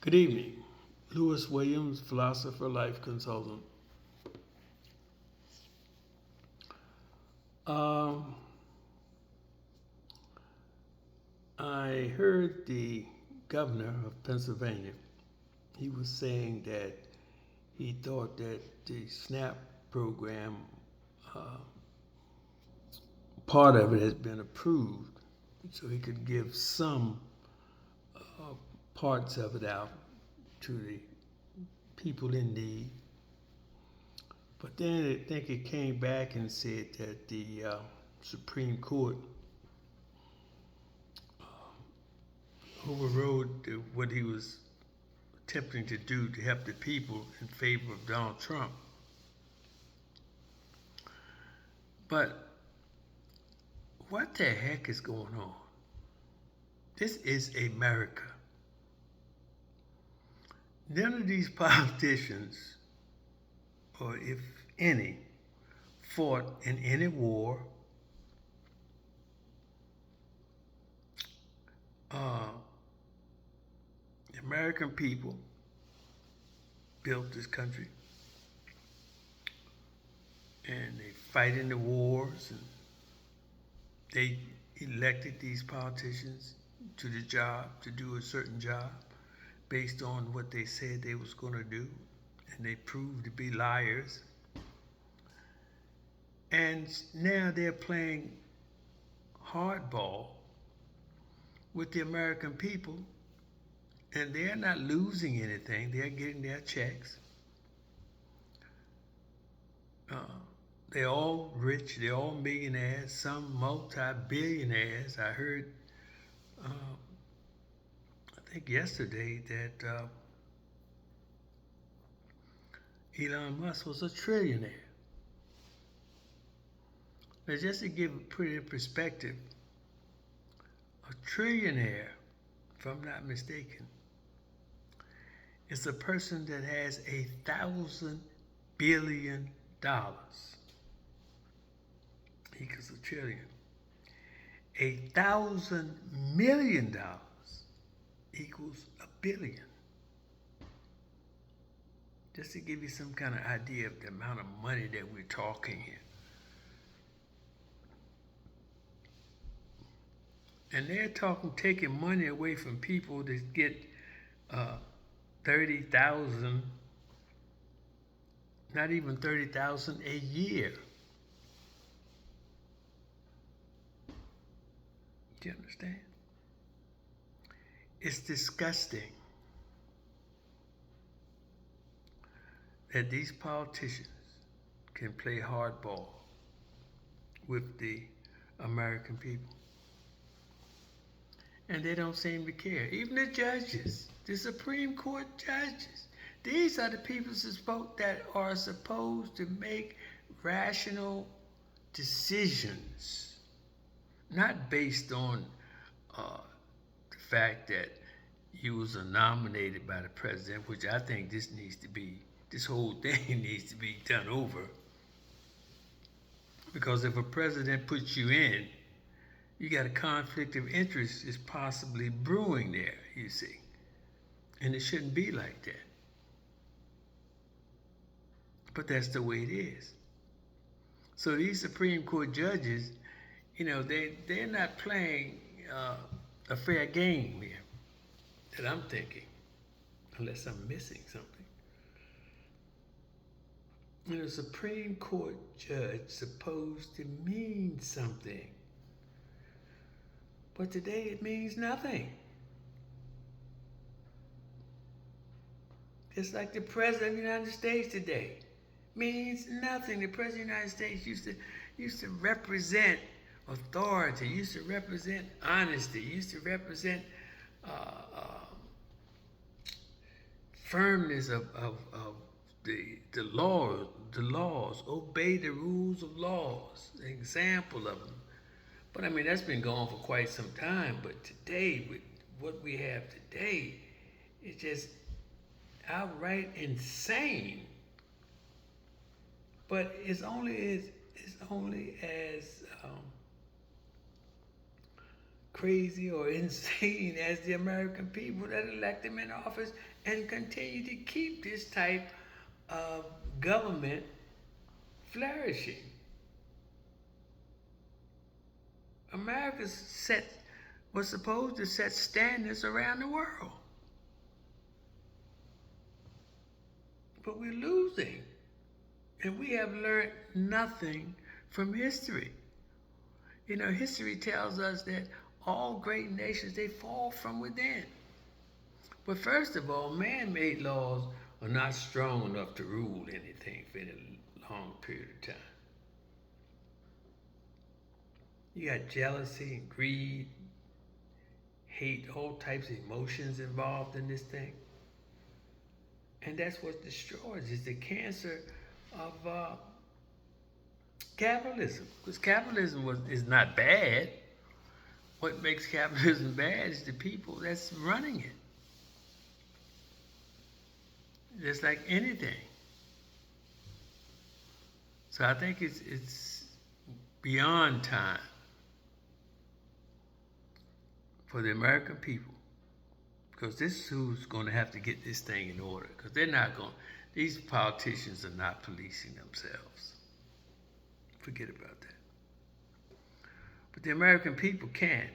Good evening. Lewis Williams, philosopher, life consultant. Um, I heard the governor of Pennsylvania. He was saying that he thought that the SNAP program, uh, part of it has been approved, so he could give some parts of it out to the people in need. But then I think it came back and said that the Supreme Court overrode what he was attempting to do to help the people in favor of Donald Trump. But what the heck is going on? This is America. None of these politicians, or if any, fought in any war. The American people built this country, and they fight in the wars, and they elected these politicians to the job, to do a certain job based on what they said they was going to do, and they proved to be liars. And now they're playing hardball with the American people, and they're not losing anything. They're getting their checks. They're all rich. They're all millionaires. Some multi-billionaires. I heard, I think yesterday, that Elon Musk was a trillionaire. Now, just to give it pretty perspective, a trillionaire, if I'm not mistaken, is a person that has $1,000 billion equals a trillion. $1,000 million equals a billion. Just to give you some kind of idea of the amount of money that we're talking here. And they're talking taking money away from people that get 30,000, not even 30,000 a year. Do you understand? It's disgusting that these politicians can play hardball with the American people. And they don't seem to care. Even the judges, the Supreme Court judges, these are the people that are supposed to make rational decisions, not based on the fact that you was nominated by the president, which I think this whole thing needs to be done over. Because if a president puts you in, you got a conflict of interest is possibly brewing there, you see. And it shouldn't be like that. But that's the way it is. So these Supreme Court judges, they're not playing a fair game here, that I'm thinking, unless I'm missing something. A Supreme Court judge supposed to mean something. But today it means nothing. It's like the President of the United States today means nothing. The President of the United States used to represent authority, used to represent honesty, used to represent firmness of the laws, obey the rules of laws, an example of them. But I mean, that's been going for quite some time. But today, with what we have today, it's just outright insane. But it's only as crazy or insane as the American people that elect them in office and continue to keep this type of government flourishing. America was supposed to set standards around the world. But we're losing. And we have learned nothing from history. You know, history tells us that all great nations, they fall from within. But first of all, man-made laws are not strong enough to rule anything for any long period of time. You got jealousy and greed, hate, all types of emotions involved in this thing. And that's what destroys, is the cancer of capitalism. Because capitalism is not bad. What makes capitalism bad is the people that's running it. Just like anything. So I think it's beyond time for the American people, because this is who's going to have to get this thing in order, because they're not going, these politicians are not policing themselves. Forget about that. But the American people can,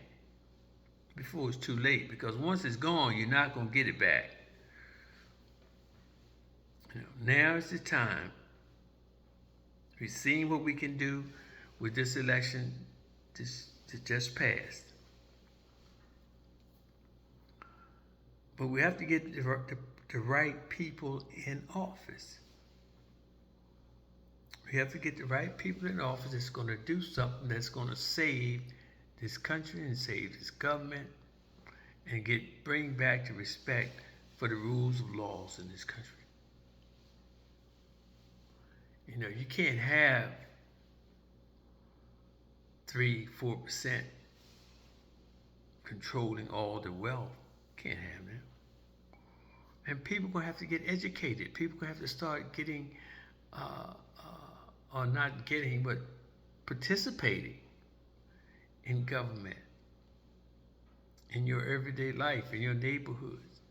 before it's too late, because once it's gone, you're not going to get it back. You know, now is the time. We've seen what we can do with this election that just passed. But we have to get the right people in office. We have to get the right people in office that's going to do something that's going to save this country and save this government and bring back the respect for the rules of laws in this country. You know, you can't have 3-4% controlling all the wealth. Can't have that. And people are going to have to get educated. People are going to have to start getting, or not getting, but participating in government, in your everyday life, in your neighborhoods.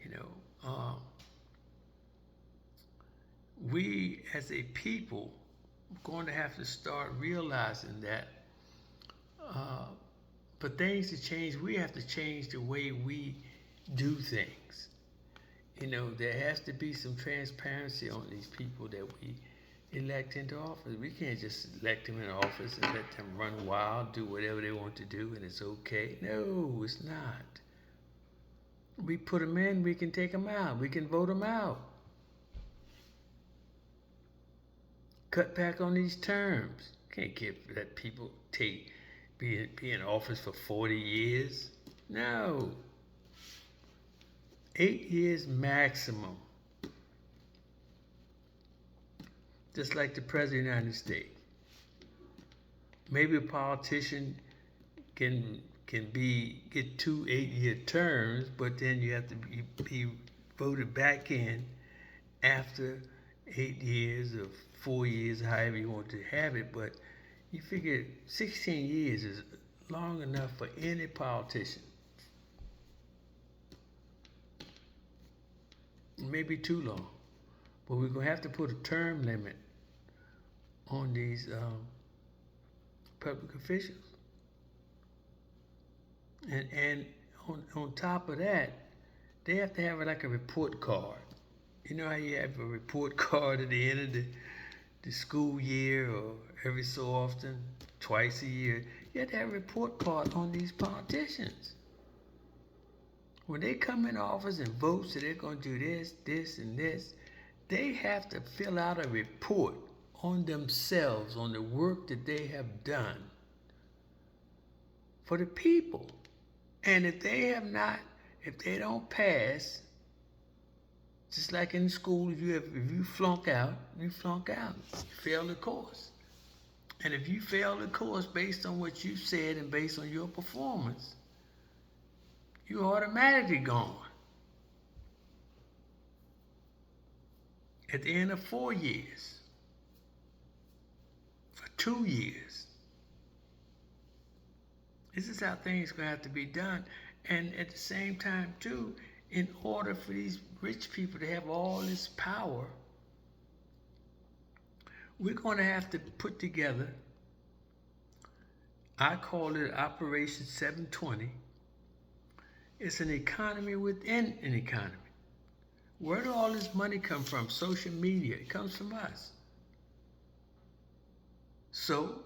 You know, we as a people are going to have to start realizing that for things to change, we have to change the way we do things. You know, there has to be some transparency on these people that we elect into office. We can't just elect them in office and let them run wild, do whatever they want to do, and it's okay. No, it's not. We put them in, we can take them out. We can vote them out. Cut back on these terms. Can't let people be in office for 40 years. No. 8 years maximum. Just like the President of the United States. Maybe a politician can get 2 8-year terms, but then you have to be voted back in after 8 years or 4 years, however you want to have it. But you figure 16 years is long enough for any politician. Maybe too long, but we're going to have to put a term limit on these public officials. And on top of that, they have to have like a report card. You know how you have a report card at the end of the school year, or every so often, twice a year, you have to have a report card on these politicians. When they come in office and vote, so they're going to do this, this, and this, they have to fill out a report on themselves, on the work that they have done for the people. And if they don't pass, just like in school, if you flunk out, you flunk out. You fail the course. And if you fail the course based on what you said and based on your performance, you're automatically gone. At the end of 4 years, or 2 years, This is how things gonna have to be done. And at the same time, too, in order for these rich people to have all this power, we're gonna have to put together, I call it Operation 720. It's an economy within an economy. Where do all this money come from? Social media. It comes from us. So,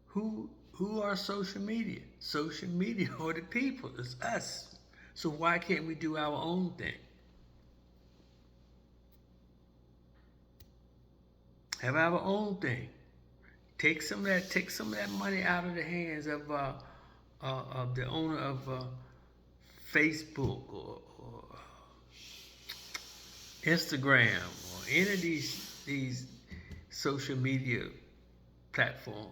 who are social media? Social media are the people. It's us. So why can't we do our own thing? Have our own thing. Take some of that money out of the hands of the owner of Facebook or Instagram or any of these social media platforms.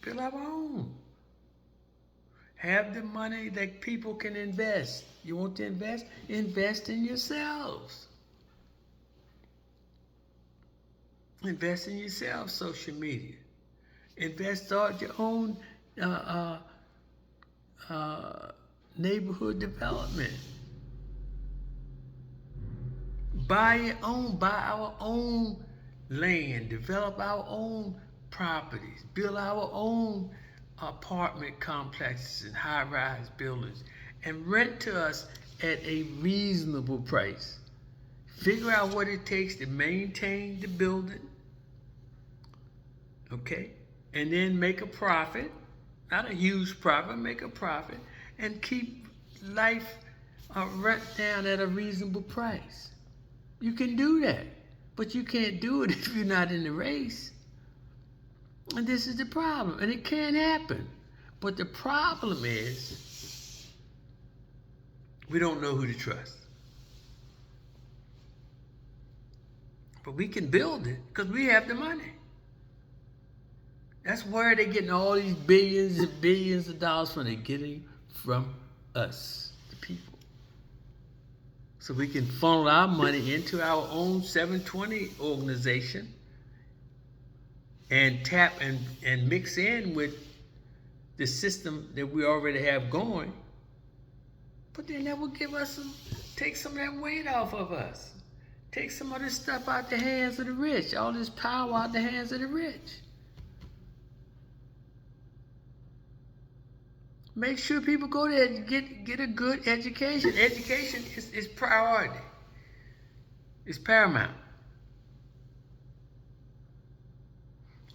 Build our own. Have the money that people can invest. You want to invest? Invest in yourselves. Invest in yourself, social media. Start your own neighborhood development. Buy our own land, develop our own properties, build our own apartment complexes and high-rise buildings, and rent to us at a reasonable price. Figure out what it takes to maintain the building, okay? And then make a profit, not a huge profit, make a profit, and keep life rent down at a reasonable price. You can do that, but you can't do it if you're not in the race. And this is the problem, and it can happen. But the problem is we don't know who to trust. But we can build it because we have the money. That's where they're getting all these billions and billions of dollars from. They're getting from us, the people. So we can funnel our money into our own 720 organization and tap and mix in with the system that we already have going. But then that will give us take some of that weight off of us. Take some of this stuff out the hands of the rich, all this power out the hands of the rich. Make sure people go there and get a good education. Education is priority. It's paramount.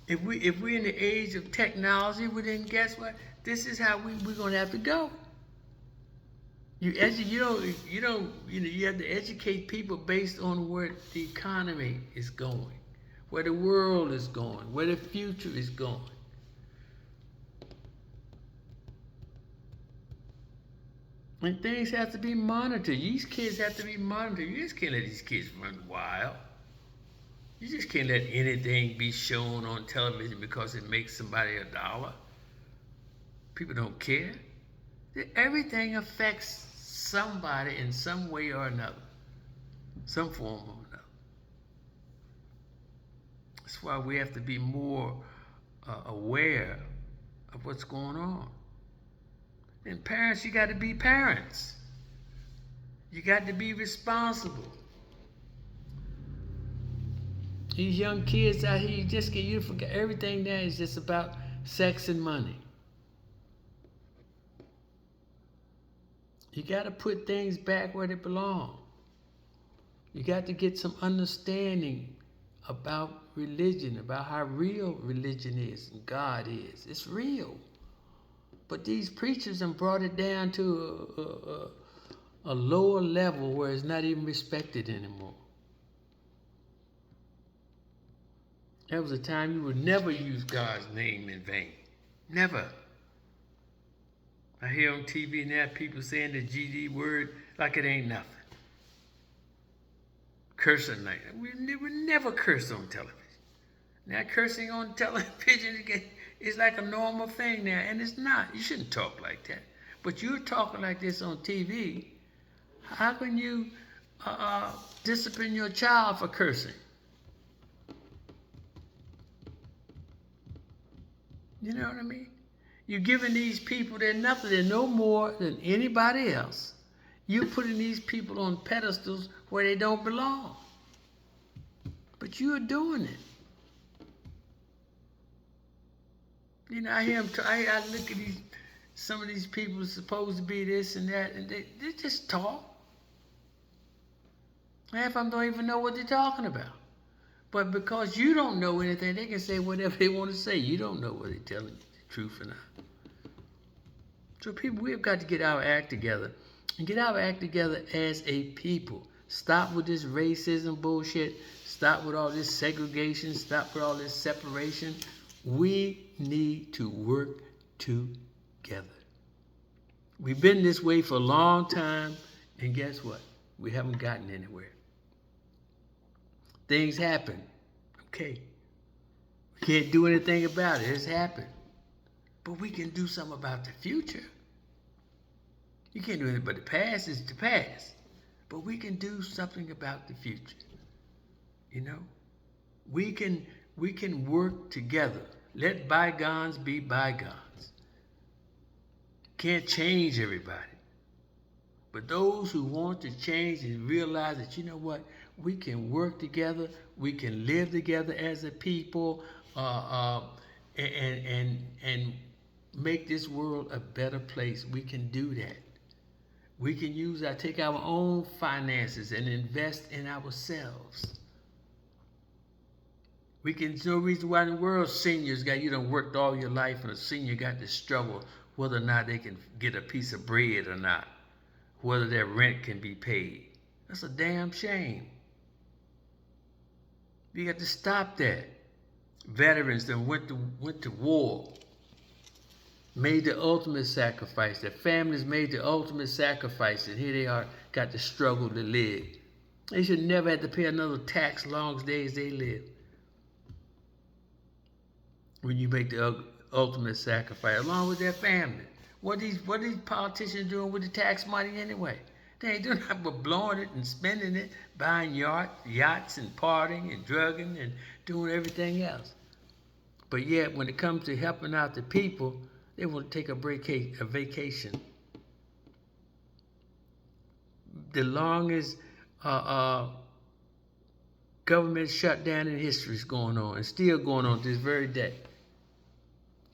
If we're in the age of technology, well then guess what? This is how we're gonna have to go. You have to educate people based on where the economy is going, where the world is going, where the future is going. And things have to be monitored. These kids have to be monitored. You just can't let these kids run wild. You just can't let anything be shown on television because it makes somebody $1. People don't care. Everything affects somebody in some way or another, some form or another. That's why we have to be more aware of what's going on. And parents, you got to be parents. You got to be responsible. These young kids out here, you forget everything now is just about sex and money. You got to put things back where they belong. You got to get some understanding about religion, about how real religion is and God is. It's real. But these preachers have brought it down to a lower level where it's not even respected anymore. There was a time you would never use God's name in vain. Never. I hear on TV now people saying the GD word like it ain't nothing. Cursing like that. We never curse on television. Now cursing on television is like a normal thing now, and it's not. You shouldn't talk like that. But you're talking like this on TV. How can you discipline your child for cursing? You know what I mean? You're giving these people, they're nothing, they're no more than anybody else. You're putting these people on pedestals where they don't belong. But you're doing it. You know, I hear them, I look at some of these people supposed to be this and that, and they just talk. Half of them don't even know what they're talking about. But because you don't know anything, they can say whatever they want to say. You don't know whether they're telling you the truth or not. So people, we've got to get our act together. And get our act together as a people. Stop with this racism bullshit. Stop with all this segregation. Stop with all this separation. We need to work together. We've been this way for a long time, and guess what? We haven't gotten anywhere. Things happen. Okay. We can't do anything about it. It's happened. But we can do something about the future. You can't do anything but the past is the past. But we can do something about the future. You know? We can work together. Let bygones be bygones. Can't change everybody. But those who want to change and realize that, you know what, we can work together, we can live together as a people, and make this world a better place. We can do that. We can take our own finances and invest in ourselves. There's no reason why in the world seniors you done worked all your life, and a senior got to struggle whether or not they can get a piece of bread or not, whether their rent can be paid. That's a damn shame. You got to stop that. Veterans that went to war, made the ultimate sacrifice. Their families made the ultimate sacrifice, and here they are, got to struggle to live. They should never have to pay another tax long as they live. When you make the ultimate sacrifice, along with their family. What these politicians doing with the tax money anyway? They ain't doing nothing but blowing it and spending it, buying yachts and partying and drugging and doing everything else. But yet, when it comes to helping out the people, they want to take a vacation. The longest government shutdown in history is going on, and still going on to this very day.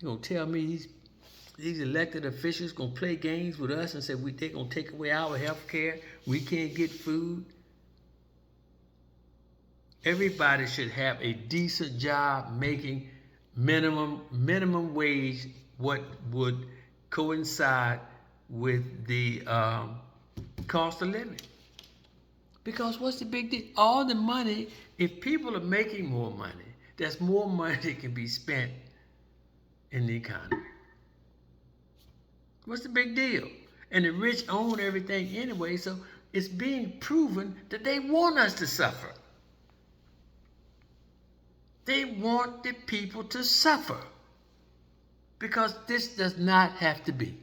You gonna tell me these elected officials gonna play games with us and say they're gonna take away our health care, we can't get food? Everybody should have a decent job making minimum wage, what would coincide with the cost of living. Because what's the big deal? All the money, if people are making more money, there's more money that can be spent in the economy. What's the big deal? And the rich own everything anyway, so it's being proven that they want us to suffer. They want the people to suffer. Because this does not have to be.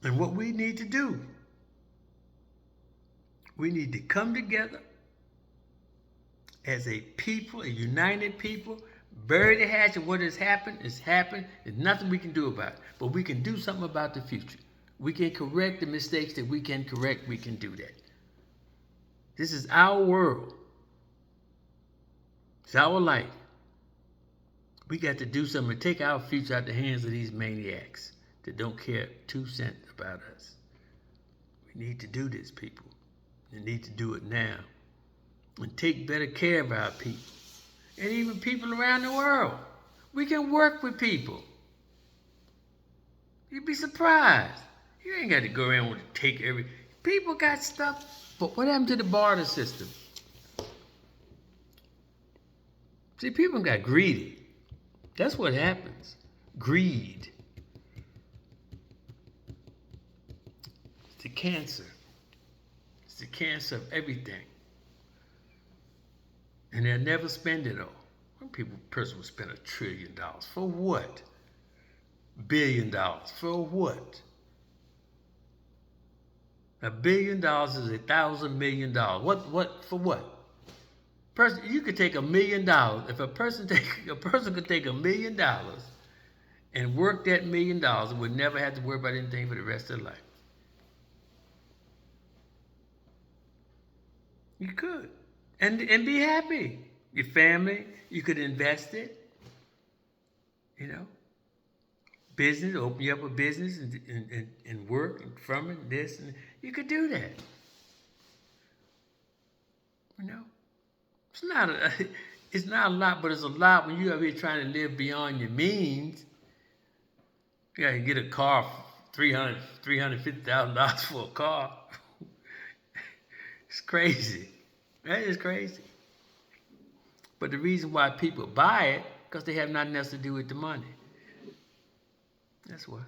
And what we need to do, we need to come together as a people, a united people, bury the hatchet. What has happened is happened. There's nothing we can do about it. But we can do something about the future. We can correct the mistakes that we can correct. We can do that. This is our world. It's our life. We got to do something to take our future out the hands of these maniacs that don't care 2 cents about us. We need to do this, people. We need to do it now. And take better care of our people. And even people around the world. We can work with people. You'd be surprised. You ain't got to go around with take every... People got stuff. But what happened to the barter system? See, people got greedy. That's what happens. Greed. It's the cancer. It's the cancer of everything. And they'll never spend it all. One person will spend $1 trillion. For what? $1 billion. For what? $1 billion is $1,000 million. What? For what? Person, you could take $1 million. If a person could take $1 million and work that $1 million and would never have to worry about anything for the rest of their life. You could. And be happy. Your family, you could invest it, you know. Business, open you up a business and work and from it, this, and you could do that. You know. It's not a lot, but it's a lot when you are here trying to live beyond your means. You gotta get a car for $350,000 for a car. It's crazy. That is crazy. But the reason why people buy it, because they have nothing else to do with the money. That's why.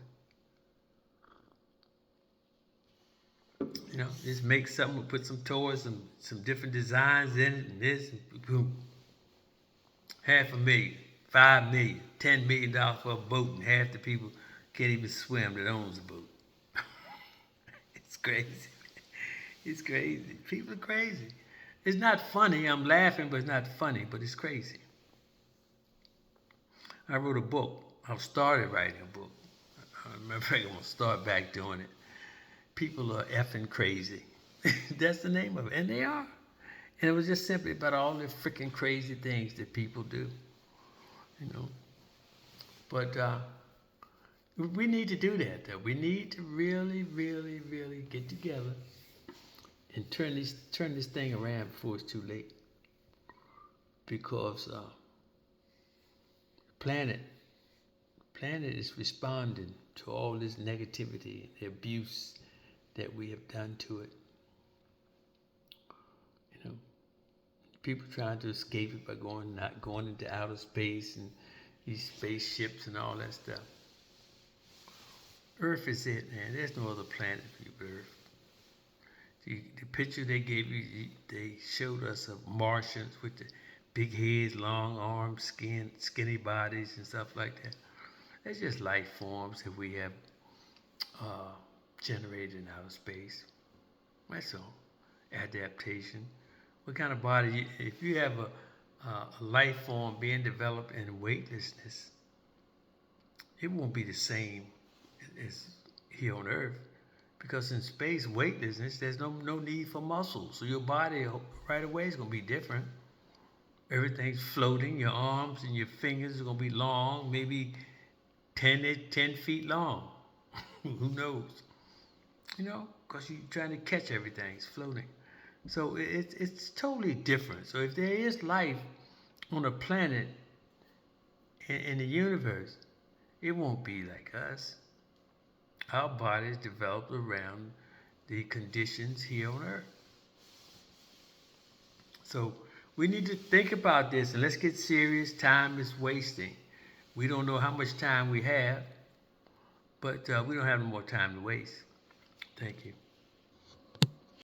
You know, just make something, put some toys, some different designs in it, and this, and boom. $500,000, $5 million, $10 million for a boat, and half the people can't even swim that owns the boat. It's crazy. It's crazy. People are crazy. It's not funny. I'm laughing, but it's not funny, but it's crazy. I wrote a book. I started writing a book. I remember I'm going to start back doing it. People are effing crazy. That's the name of it. And they are. And it was just simply about all the freaking crazy things that people do. You know. But we need to do that, though. We need to really, really, really get together and turn this thing around before it's too late. Because the planet is responding to all this negativity, the abuse that we have done to it. You know, people trying to escape it by not going into outer space and these spaceships and all that stuff. Earth is it, man. There's no other planet for you, Earth. The picture they gave you, they showed us of Martians with the big heads, long arms, skinny bodies and stuff like that. That's just life forms that we have generated in outer space. That's all. Adaptation. What kind of body? If you have a life form being developed in weightlessness, it won't be the same as here on Earth. Because in space, weightlessness, there's no need for muscles. So your body right away is going to be different. Everything's floating. Your arms and your fingers are going to be long, maybe 10 feet long. Who knows? You know, because you're trying to catch everything. It's floating. So it's totally different. So if there is life on a planet in the universe, it won't be like us. Our bodies developed around the conditions here on Earth. So we need to think about this and let's get serious. Time is wasting. We don't know how much time we have, but we don't have no more time to waste. Thank you.